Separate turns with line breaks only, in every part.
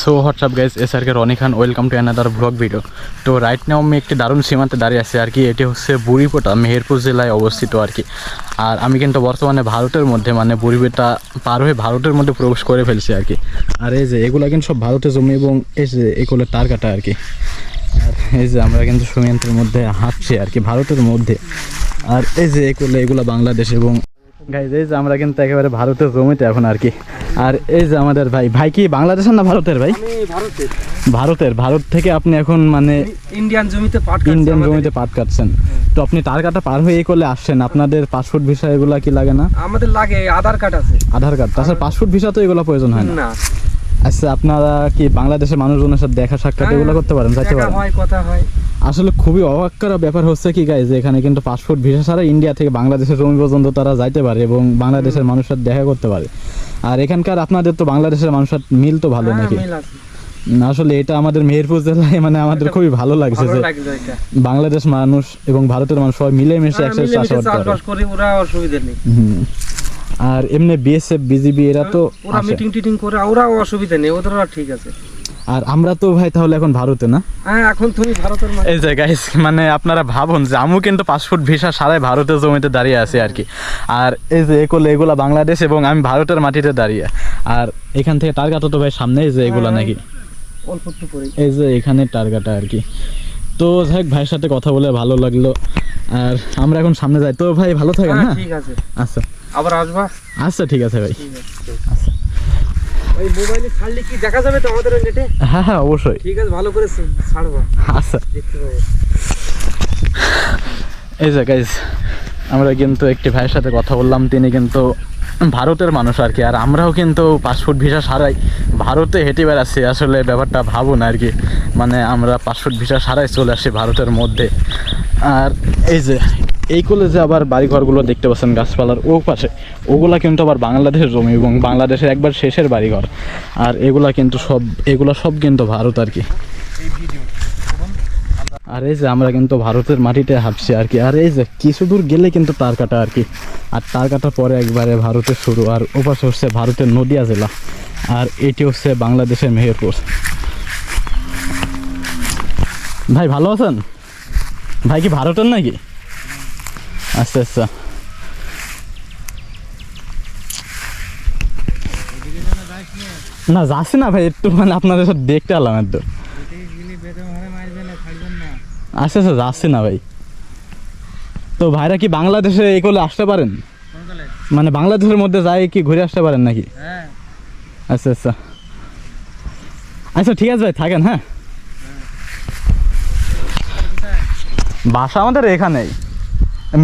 So what's up guys SRK Rony Khan, welcome to another blog video. তো right now আমি একটি দারুণ সীমান্তে দাঁড়িয়ে আছি আর কি। এটি হচ্ছে বুড়িপোটা, মেহেরপুর জেলায় অবস্থিত আর কি। আর আমি কিন্তু বর্তমানে ভারতের মধ্যে মানে বুড়িপোটা পার হয়ে ভারতের মধ্যে প্রবেশ করে ফেলছি আর কি। আর এই যে এগুলো কিন্তু সব ভারতের জমি এবং এই যে এগুলো তার কাটা আর কি। আর এই যে আমরা কিন্তু সীমান্তের মধ্যে হাঁটছি আর কি, ভারতের মধ্যে। আর এই যে এগুলো বাংলাদেশ এবং গাইজ এই যে আমরা কিন্তু একেবারে ভারতের জমিতে এখন আর কি। আর এই যে আমাদের ভাই কি বাংলাদেশের না ভারতের ভাই? ভারত থেকে আপনি এখন মানে
ইন্ডিয়ান জমিতে
পাট কাটছেন। তো আপনি তার কাটা পার হয়ে এই করলে আসছেন, আপনাদের পাসপোর্ট ভিসা এগুলা কি লাগে না?
আমাদের লাগে, আধার কার্ড আছে।
আধার কার্ড, তাছাড়া পাসপোর্ট ভিসা তো এগুলো প্রয়োজন হয় না। আচ্ছা, আপনারা কি বাংলাদেশের মানুষজনের সাথে দেখা সাক্ষাৎ এগুলো করতে পারেন, যাইতে পারেন?
কথা হয়।
আসলে খুবই অবাক করা ব্যাপার হচ্ছে কি গাইজ, এখানে কিন্তু পাসপোর্ট ভিসা ছাড়া ইন্ডিয়া থেকে বাংলাদেশের জমি পর্যন্ত তারা যাইতে পারে এবং বাংলাদেশের মানুষের সাথে দেখা করতে পারে। আর এখানকার আপনাদের তো বাংলাদেশের মানুষের মিল তো ভালো নাকি? আসলে এটা আমাদের মেহেরপুর জেলায় মানে আমাদের খুবই ভালো লাগছে যে বাংলাদেশ মানুষ এবং ভারতের মানুষ সবাই মিলেমিশে একসাথে চাষাবাদ করে, ওরা অসুবিধা নেই। আর এমনি BSF BGB এরা তো
ওরা মিটিং টিটিং করে, ওরাও অসুবিধা নেই, ওদের ঠিক আছে।
আর আমরা তো ভাই তাহলে এখন ভারতে না?
হ্যাঁ, এখন তুমি ভারতের।
এই যে গাইস মানে আপনারা ভাবুন যে আমি কিন্তু পাসপোর্ট ভিসা ছাড়াই ভারতের জমিতে দাঁড়িয়ে আছি আর কি। আর এই যে এগুলা বাংলাদেশ এবং আমি ভারতের মাটিতে দাঁড়িয়ে। আর এখান থেকে টার্গাটা তো ভাই সামনে, এই যে এগুলা নাকি
অল্প একটু পরে,
এই যে এখানে টার্গাটা আর কি। তো যাই হোক, ভাইয়ের সাথে কথা বলে ভালো লাগলো। আর আমরা এখন সামনে যাই। তো ভাই ভালো থাকেন। হ্যাঁ
ঠিক আছে।
আচ্ছা,
আবার আসবা।
আচ্ছা ঠিক আছে ভাই। আচ্ছা,
ওই মোবাইলে ছাড়লে কি দেখা যাবে তো আমাদের নেটে?
হ্যাঁ হ্যাঁ অবশ্যই।
ঠিক আছে, ভালো করে ছাড়বা।
আচ্ছা,
দেখতে পাবো।
এই যে গাইজ আমরা কিন্তু একটি ভাইয়ের সাথে কথা বললাম, তিনি কিন্তু ভারতের মানুষ আর কি। আর আমরাও কিন্তু পাসপোর্ট ভিসা ছাড়াই ভারতে হেঁটে বেড়াচ্ছি। আসলে ব্যাপারটা ভাবুন আর কি, মানে আমরা পাসপোর্ট ভিসা ছাড়াই চলে আসছি ভারতের মধ্যে। আর এই যে এই কলেজে আবার বাড়িঘরগুলো দেখতে পাচ্ছেন গাছপালার ও পাশে, ওগুলা কিন্তু আবার বাংলাদেশের জমি এবং বাংলাদেশের একবার শেষের বাড়িঘর। আর এগুলা সব কিন্তু ভারত আর কি। আর এই যে আমরা কিন্তু ভারতের মাটিতে হাঁটছি আর কি। আর এই যে কিছু দূর গেলে কিন্তু তার কাটা আর কি। আর তার কাটার পরে একবারে ভারতের শুরু। আর ওপাশে হচ্ছে ভারতের নদিয়া জেলা, আর এটি হচ্ছে বাংলাদেশের মেহেরপুর। ভাই ভালো আছেন? ভাই কি ভারতের নাকি? আচ্ছা আচ্ছা, না যাচ্ছি না ভাই, একটু মানে আপনাদের সাথে দেখতে এলাম একটু। আচ্ছা আচ্ছা, যাচ্ছি না ভাই। তো ভাইরা কি বাংলাদেশে এই করলে আসতে পারেন? মানে বাংলাদেশের মধ্যে যাই কি ঘুরে আসতে পারেন নাকি? আচ্ছা আচ্ছা আচ্ছা, ঠিক আছে ভাই, থাকেন। হ্যাঁ, বাসা আমাদের এখানেই,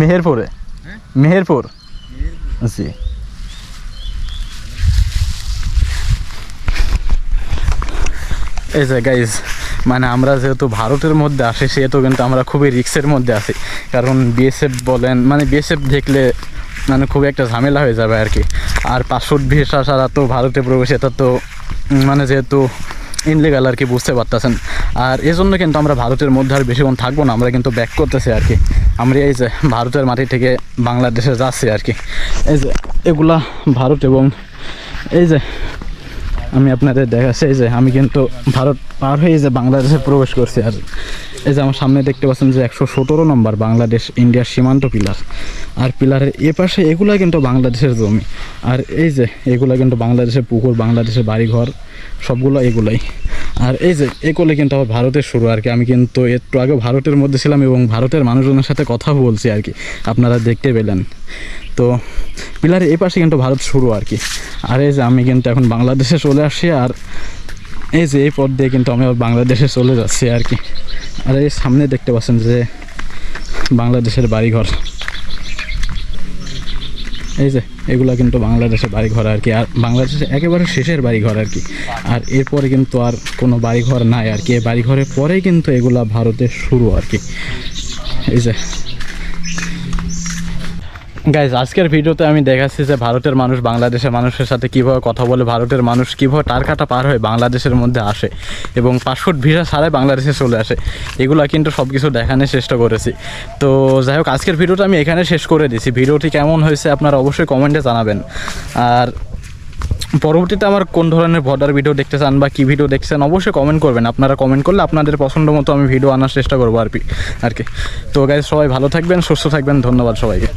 মেহেরপুরে। মেহেরপুর জি। এই যে গাইজ মানে আমরা যেহেতু ভারতের মধ্যে আসি, সেহেতু কিন্তু আমরা খুবই রিস্কের মধ্যে আছি। কারণ BSF বলেন, মানে BSF দেখলে মানে খুবই একটা ঝামেলা হয়ে যাবে আর কি। আর পাসপোর্ট ভিসা ছাড়া তো ভারতে প্রবেশ, এটা তো মানে যেহেতু ইনলিগাল আর কি, বুঝতে পারতেছেন। আর এই জন্য কিন্তু আমরা ভারতের মধ্যে আর বেশিক্ষণ থাকবো না, আমরা কিন্তু ব্যাক করতেছি আর কি। আমরা এই যে ভারতের মাটি থেকে বাংলাদেশে যাচ্ছি আর কি। এই যে এগুলা ভারত এবং এই যে আমি আপনাদের দেখাচ্ছি, এই যে আমি কিন্তু ভারত পার হয়ে যে বাংলাদেশে প্রবেশ করছি। আর এই যে আমার সামনে দেখতে পাচ্ছেন যে 117 নম্বর বাংলাদেশ ইন্ডিয়ার সীমান্ত পিলার। আর পিলারের এ পাশে এগুলা কিন্তু বাংলাদেশের জমি। আর এই যে এগুলা কিন্তু বাংলাদেশের পুকুর, বাংলাদেশের বাড়িঘর সবগুলো এগুলাই। আর এই যে এগুলো কিন্তু আবার ভারতের শুরু আর কি। আমি কিন্তু একটু আগে ভারতের মধ্যে ছিলাম এবং ভারতের মানুষজনের সাথে কথা বলছি আর কি, আপনারা দেখতে পেলেন। তো পিলারের এই পাশে কিন্তু ভারত শুরু আর কি। আর এই যে আমি কিন্তু এখন বাংলাদেশে চলে আসছি। আর এই যে এই পথ দিয়ে কিন্তু আমি বাংলাদেশে চলে যাচ্ছি আর কি। আর এই সামনে দেখতে পাচ্ছেন যে বাংলাদেশের বাড়িঘর, এই যে এগুলা কিন্তু বাংলাদেশের বাড়িঘর আর কি। আর বাংলাদেশের একেবারে শেষের বাড়িঘর আর কি। আর এরপরে কিন্তু আর কোনো বাড়িঘর নাই আর কি। এই বাড়িঘরের পরেই কিন্তু এগুলা ভারতের শুরু আর কি। এই যে গাইজ আজকের ভিডিওতে আমি দেখাচ্ছি যে ভারতের মানুষ বাংলাদেশের মানুষের সাথে কীভাবে কথা বলে, ভারতের মানুষ কীভাবে টার কাটা পার হয়ে বাংলাদেশের মধ্যে আসে এবং পাসপোর্ট ভিসা ছাড়াই বাংলাদেশে চলে আসে। এগুলো কিন্তু সব কিছু দেখানোর চেষ্টা করেছি। তো যাই হোক, আজকের ভিডিওটা আমি এখানে শেষ করে দিছি। ভিডিওটি কেমন হয়েছে আপনারা অবশ্যই কমেন্টে জানাবেন। আর পরবর্তীতে আমার কোন ধরনের বর্ডার ভিডিও দেখতে চান বা কী ভিডিও দেখছেন অবশ্যই কমেন্ট করবেন। আপনারা কমেন্ট করলে আপনাদের পছন্দ মতো আমি ভিডিও আনার চেষ্টা করবো আর কি। তো গাইজ সবাই ভালো থাকবেন, সুস্থ থাকবেন, ধন্যবাদ সবাইকে।